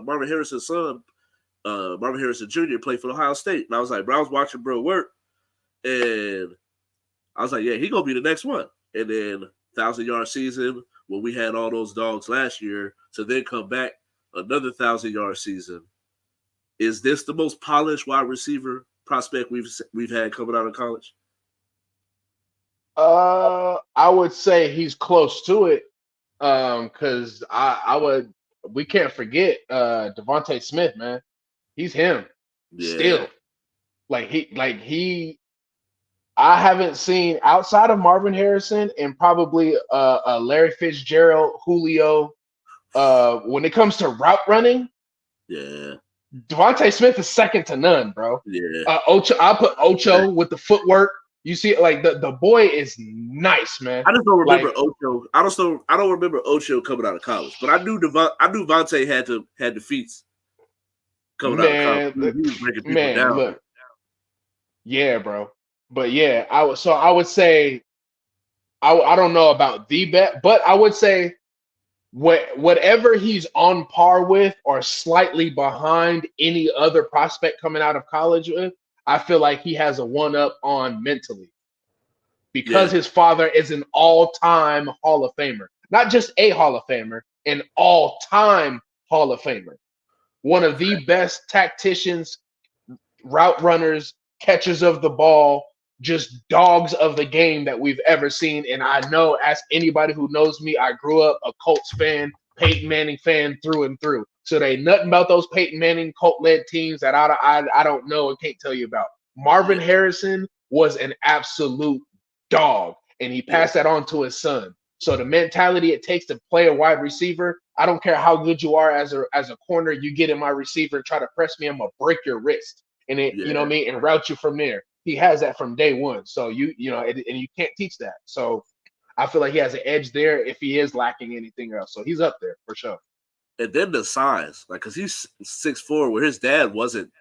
Marvin Harrison's son, Marvin Harrison Jr. played for Ohio State." And I was like, bro, I was watching bro work, and I was like, yeah, he gonna be the next one. And then 1,000-yard season when we had all those dogs last year, to then come back another 1,000-yard season. Is this the most polished wide receiver prospect we've had coming out of college? I would say he's close to it. Because we can't forget Devontae Smith, man. He's him. Yeah. Still. I haven't seen outside of Marvin Harrison and probably Larry Fitzgerald, Julio. When it comes to route running, Devontae Smith is second to none, bro. Yeah. I put Ocho with the footwork. You see, like the boy is nice, man. I just don't remember Ocho. I don't remember Ocho coming out of college, but I knew Vontae had the feats coming out of college. He was breaking people down. Look, yeah, bro. But yeah, I would say I don't know about the bet, but I would say whatever he's on par with or slightly behind any other prospect coming out of college with, I feel like he has a one-up on mentally because his father is an all-time Hall of Famer. Not just a Hall of Famer, an all-time Hall of Famer. One of the best tacticians, route runners, catchers of the ball, just dogs of the game that we've ever seen. And I know, as anybody who knows me, I grew up a Colts fan, Peyton Manning fan through and through. So there ain't nothing about those Peyton Manning Colt-led teams that I don't know and can't tell you about. Marvin Harrison was an absolute dog, and he passed that on to his son. So the mentality it takes to play a wide receiver, I don't care how good you are as a corner, you get in my receiver and try to press me, I'm going to break your wrist. and it, you know what I mean, and route you from there. He has that from day one. So you know, and you can't teach that. So I feel like he has an edge there if he is lacking anything else. So he's up there for sure. And then the size, like, cause he's 6'4", where his dad wasn't.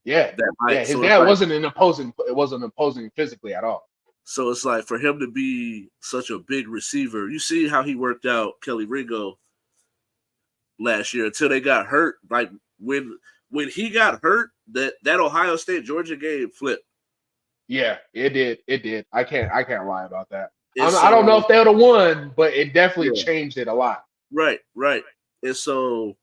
Yeah, that height. His dad wasn't imposing. It wasn't imposing physically at all. So it's like for him to be such a big receiver, you see how he worked out Kelly Ringo last year until they got hurt. Like when he got hurt, that Ohio State Georgia game flipped. Yeah, it did. It did. I can't lie about that. I don't know if they would have won, but it definitely changed it a lot. Right. And so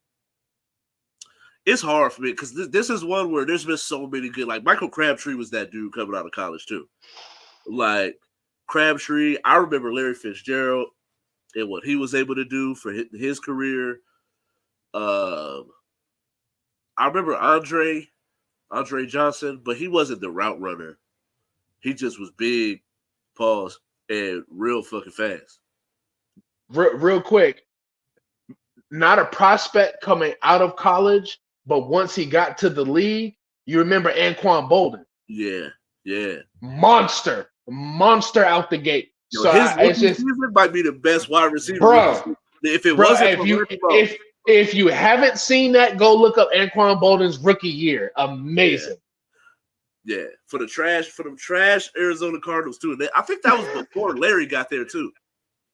it's hard for me because this is one where there's been so many good. Like Michael Crabtree was that dude coming out of college too. Like Crabtree, I remember Larry Fitzgerald and what he was able to do for his career. I remember Andre Johnson, but he wasn't the route runner. He just was big, pause, and real fucking fast. Real quick, not a prospect coming out of college, but once he got to the league, you remember Anquan Bolden. Yeah. Monster out the gate. Yo, so his season might be the best wide receiver. Bro, if it wasn't if you haven't seen that, go look up Anquan Bolden's rookie year. Amazing. Yeah. For the trash Arizona Cardinals too. I think that was before Larry got there too.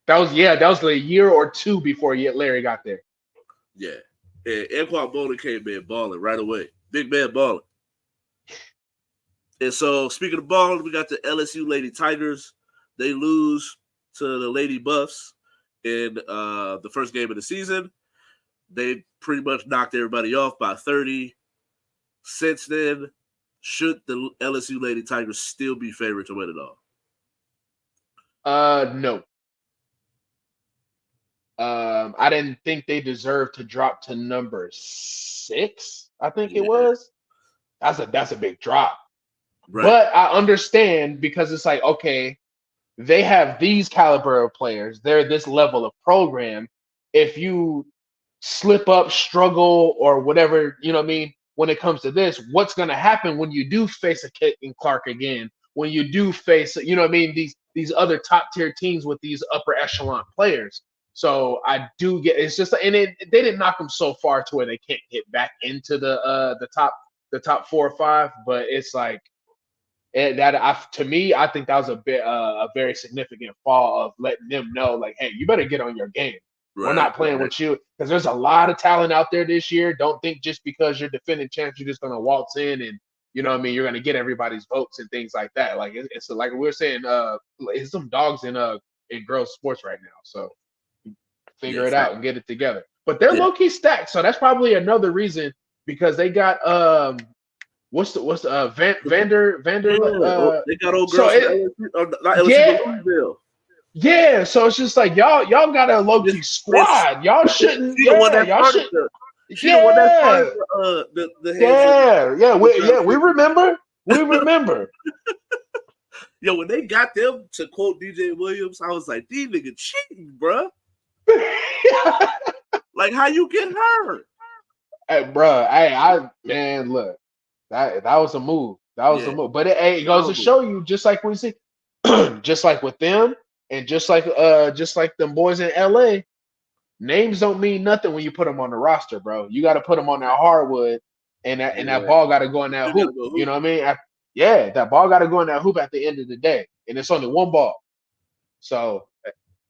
That was like a year or two before Larry got there. Yeah. And Anquan Bolden came in balling right away. Big man balling. And so, speaking of balling, we got the LSU Lady Tigers. They lose to the Lady Buffs in the first game of the season. They pretty much knocked everybody off by 30. Since then, should the LSU Lady Tigers still be favored to win it all? No. I didn't think they deserved to drop to number 6. I think it was. That's a big drop. Right. But I understand because it's like, okay, they have these caliber of players. They're this level of program. If you slip up, struggle, or whatever, you know what I mean, when it comes to this, what's going to happen when you do face a Caitlin Clark again? When you do face, you know what I mean, these other top tier teams with these upper echelon players. So I do get it's just, and they didn't knock them so far to where they can't get back into the top 4 or 5. But it's like to me, I think that was a very significant fall of letting them know, like, hey, you better get on your game. Right, we're not playing with you because there's a lot of talent out there this year. Don't think just because you're defending champs, you're just going to waltz in and, you know what I mean, you're going to get everybody's votes and things like that. Like it's like we were saying, it's some dogs in girls sports right now. So figure it out and get it together. But they're low key stacked, so that's probably another reason because they got what's the Vander they got old girls. Yeah, so it's just like y'all got a low key squad. Y'all shouldn't. Y'all should. We remember. We remember. Yo, when they got them to quote DJ Williams, I was like, these niggas cheating, bro. Like, how you get hurt? Hey, bro, man, look, that was a move. That was a move. But it goes to show you, just like we see, just like with them, and just like them boys in LA, names don't mean nothing when you put them on the roster, bro. You got to put them on that hardwood, and that ball got to go in that hoop. You know what I mean? That ball got to go in that hoop at the end of the day, and it's only one ball. So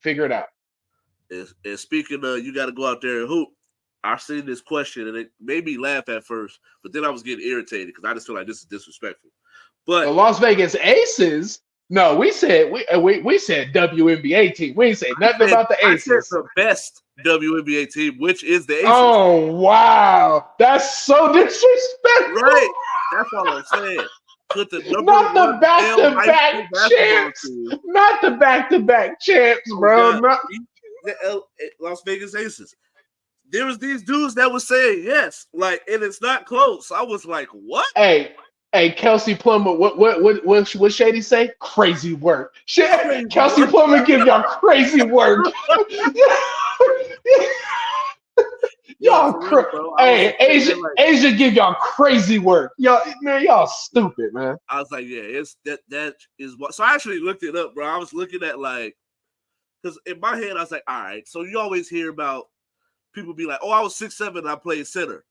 figure it out. And speaking of, you got to go out there and hoop. I seen this question, and it made me laugh at first, but then I was getting irritated because I just feel like this is disrespectful. But the Las Vegas Aces. No, we said WNBA team. We ain't say nothing about the Aces. I said the best WNBA team, which is the Aces. Oh wow, that's so disrespectful. Right, that's all I'm saying. Put the not the back-to-back champs. Not the back-to-back champs, bro. The Las Vegas Aces. There was these dudes that were saying yes, like, and it's not close. I was like, what? Hey, Kelsey Plummer, what Shady say? Crazy work. Kelsey Plummer give y'all crazy work. Yo, Hey, Asia give y'all crazy work. Y'all stupid, man. I was like, yeah, it's that is what. So I actually looked it up, bro. I was looking at because in my head I was like, all right. So you always hear about people be like, oh, I was 6'7", and I played center,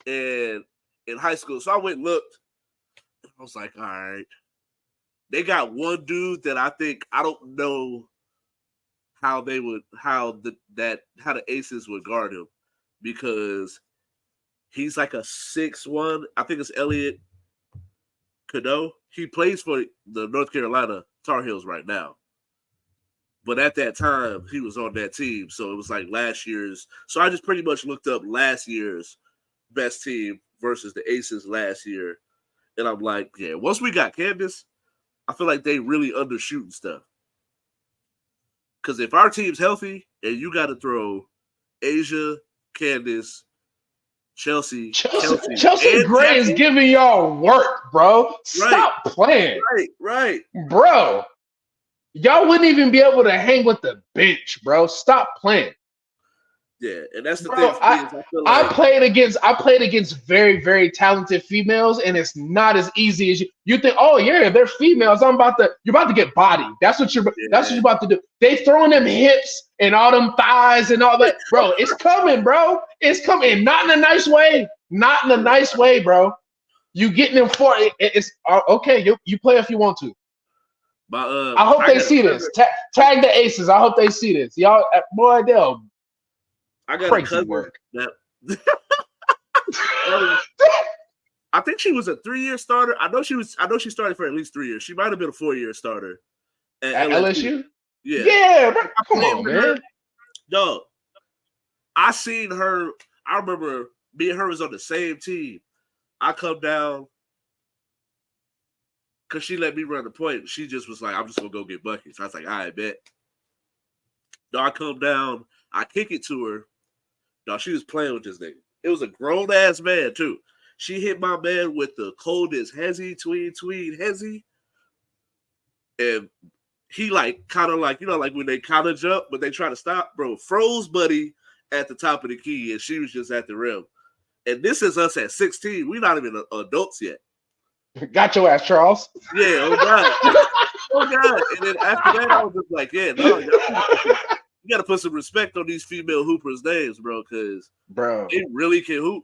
and in high school. So I went and looked. I was like, all right. They got one dude that I don't know how the Aces would guard him, because he's like a 6'1". I think it's Elliot Cadeau. He plays for the North Carolina Tar Heels right now. But at that time, he was on that team. So it was like last year's. So I just pretty much looked up last year's best team versus the Aces last year. And I'm like, yeah, once we got Candace, I feel like they really undershooting stuff. Because if our team's healthy and you got to throw Asia, Candace, Chelsea Gray is giving y'all work, bro. Stop playing. Right. Bro, y'all wouldn't even be able to hang with the bench, bro. Stop playing. Yeah, and that's the thing. I played against very, very talented females, and it's not as easy as you think. Oh yeah, they're females. You're about to get bodied. That's what you're about to do. They throwing them hips and all them thighs and all that, bro. It's coming, bro. It's coming. Not in a nice way. Not in a nice way, bro. You getting them for it. It's okay. You play if you want to. I hope they see this. Tag the Aces. I hope they see this. Y'all, boy, they'll. I got a cousin that I think she was a 3-year starter. I know she started for at least 3 years. She might have been a 4-year starter at LSU. Yeah, come on, man. No, I seen her. I remember me and her was on the same team. I come down because she let me run the point. She just was like, "I'm just gonna go get buckets." I was like, "I bet." No, I come down. I kick it to her. No, she was playing with this nigga. It was a grown ass man too. She hit my man with the coldest hezzy, tween hezzy, and he kind of like when they kind of jump, but they try to stop, bro. Froze buddy at the top of the key, and she was just at the rim. And this is us at 16. We're not even adults yet. Got your ass, Charles. Yeah, oh god, oh god. And then after that, I was just like, yeah, no, you got to put some respect on these female hoopers' names, bro, because they really can hoop.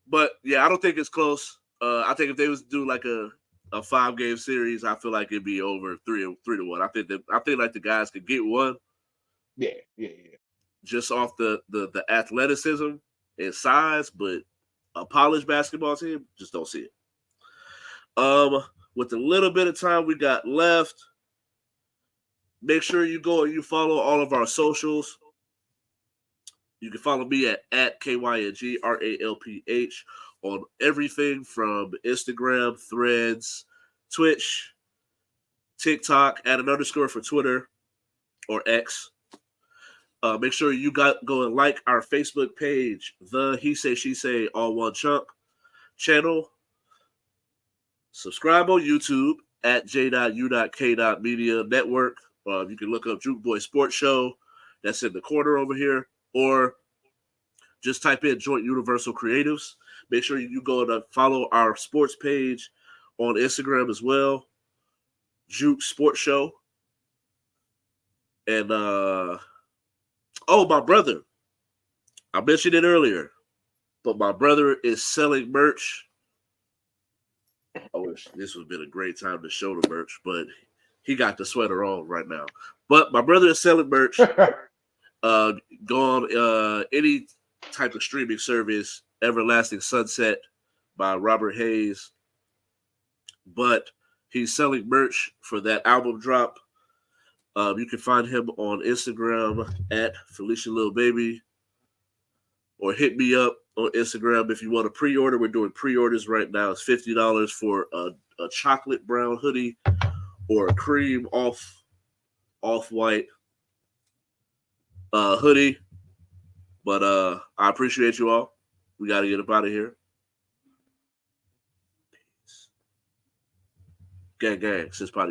But yeah, I don't think it's close. I think if they was to do like a 5-game series, I feel like it'd be over 3-1. I think like the guys could get one. Yeah. Just off the athleticism and size, but a polished basketball team, just don't see it. With the little bit of time we got left. Make sure you go and you follow all of our socials. You can follow me at KYNGRALPH on everything from Instagram, Threads, Twitch, TikTok, @_ for Twitter or X. Make sure you go and like our Facebook page, the He Say She Say All One Chunk channel. Subscribe on YouTube at J.U.K. Media Network. You can look up Juke Boy Sports Show. That's in the corner over here. Or just type in Joint Universal Creatives. Make sure you go and follow our sports page on Instagram as well. Juke Sports Show. And, my brother. I mentioned it earlier. But my brother is selling merch. I wish this would have been a great time to show the merch, but he got the sweater on right now. But my brother is selling merch. Go on any type of streaming service, Everlasting Sunset by Robert Hayes. But he's selling merch for that album drop. You can find him on Instagram at Felicia Lil Baby, or hit me up on Instagram if you want to pre-order. We're doing pre-orders right now. It's $50 for a chocolate brown hoodie or a cream off-white hoodie. But I appreciate you all. We got to get up out of here. Peace. Gang, since probably